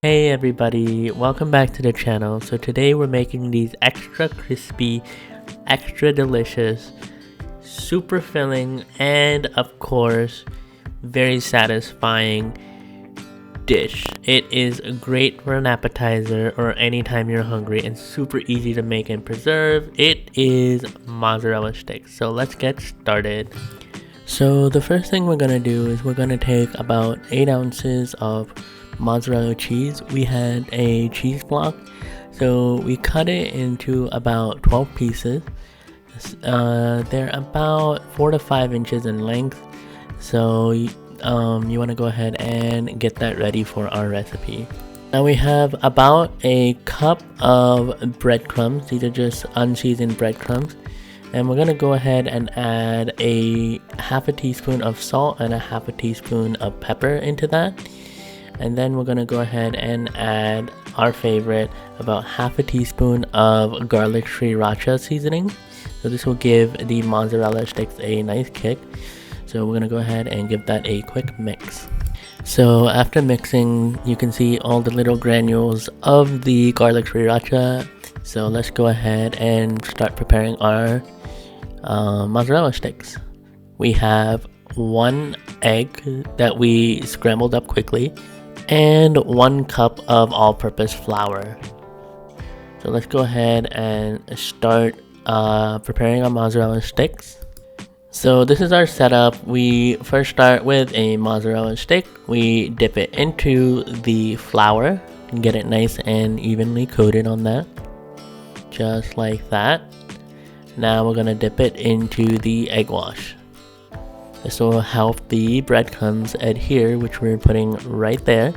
Hey everybody, welcome back to the channel. So today we're making these extra crispy, extra delicious, super filling, and of course, very satisfying dish. It is great for an appetizer or anytime you're hungry and super easy to make and preserve. It is mozzarella sticks. So let's get started. So the first thing we're gonna do is we're gonna take about 8 ounces of mozzarella cheese. We had a cheese block, so we cut it into about 12 pieces. They're about 4 to 5 inches in length, so you want to go ahead and get that ready for our recipe. Now we have about a cup of breadcrumbs. These are just unseasoned breadcrumbs, and we're gonna go ahead and add a half a teaspoon of salt and a half a teaspoon of pepper into that. And then we're gonna go ahead and add our favorite, about half a teaspoon of garlic sriracha seasoning. So this will give the mozzarella sticks a nice kick. So we're gonna go ahead and give that a quick mix. So after mixing, you can see all the little granules of the garlic sriracha. So let's go ahead and start preparing our mozzarella sticks. We have 1 egg that we scrambled up quickly, and 1 cup of all-purpose flour. So let's go ahead and start preparing our mozzarella sticks. So this is our setup. We first start with a mozzarella stick. We dip it into the flour and get it nice and evenly coated on that, just like that. Now we're gonna dip it into the egg wash. This will help the breadcrumbs adhere, which we're putting right there.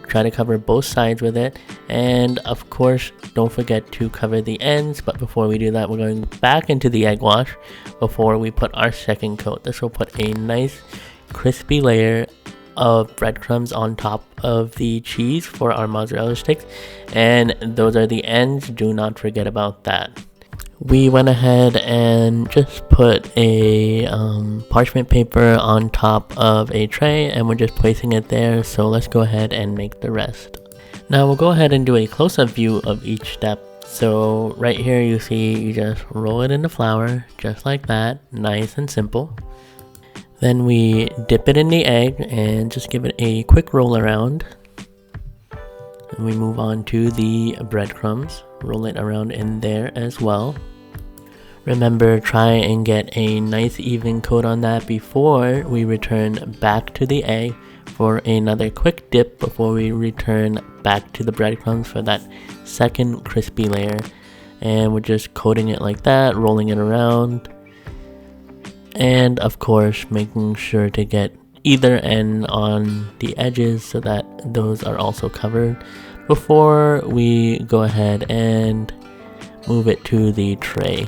Try to cover both sides with it, and of course don't forget to cover the ends. But before we do that, we're going back into the egg wash before we put our second coat. This will put a nice crispy layer of breadcrumbs on top of the cheese for our mozzarella sticks, and those are the ends. Do not forget about that. We went ahead and just put a parchment paper on top of a tray, and we're just placing it there. So let's go ahead and make the rest. Now we'll go ahead and do a close-up view of each step. So right here you see you just roll it in the flour just like that, nice and simple. Then we dip it in the egg and just give it a quick roll around. And we move on to the breadcrumbs, roll it around in there as well. Remember, try and get a nice even coat on that before we return back to the egg for another quick dip before we return back to the breadcrumbs for that second crispy layer. And we're just coating it like that, rolling it around. And of course, making sure to get either end on the edges so that those are also covered before we go ahead and move it to the tray.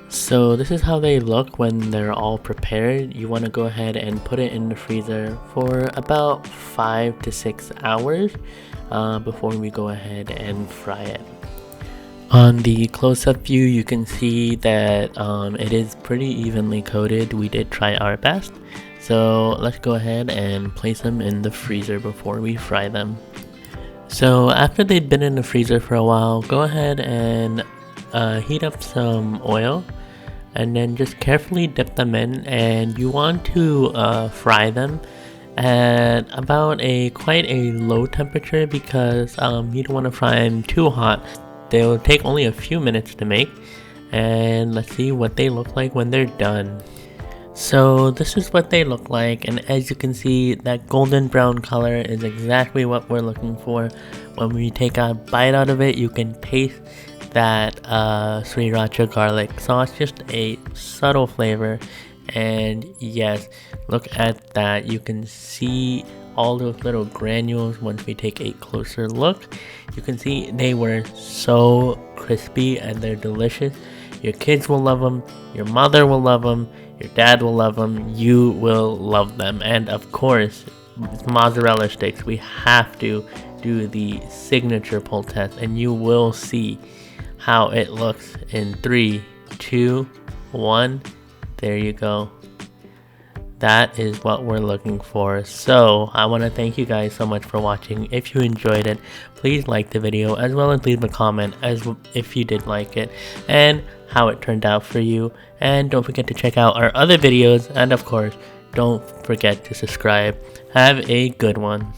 So this is how they look when they're all prepared. You want to go ahead and put it in the freezer for about 5 to 6 hours before we go ahead and fry it. On the close-up view, you can see that it is pretty evenly coated. We did try our best. So let's go ahead and place them in the freezer before we fry them. So after they've been in the freezer for a while, go ahead and heat up some oil and then just carefully dip them in, and you want to fry them at about quite a low temperature because you don't want to fry them too hot. They'll take only a few minutes to make, and let's see what they look like when they're done. So this is what they look like, and as you can see, that golden brown color is exactly what we're looking for. When we take a bite out of it, you can taste that sriracha garlic sauce, just a subtle flavor. And yes, look at that, you can see all those little granules. Once we take a closer look, you can see they were so crispy and they're delicious. Your kids will love them, your mother will love them, your dad will love them, you will love them. And of course, mozzarella sticks, we have to do the signature pull test, and you will see how it looks in 3, 2, 1. There you go. That is what we're looking for. So I want to thank you guys so much for watching. If you enjoyed it, please like the video, as well as leave a comment if you did like it and how it turned out for you. And don't forget to check out our other videos, and of course don't forget to subscribe. Have a good one.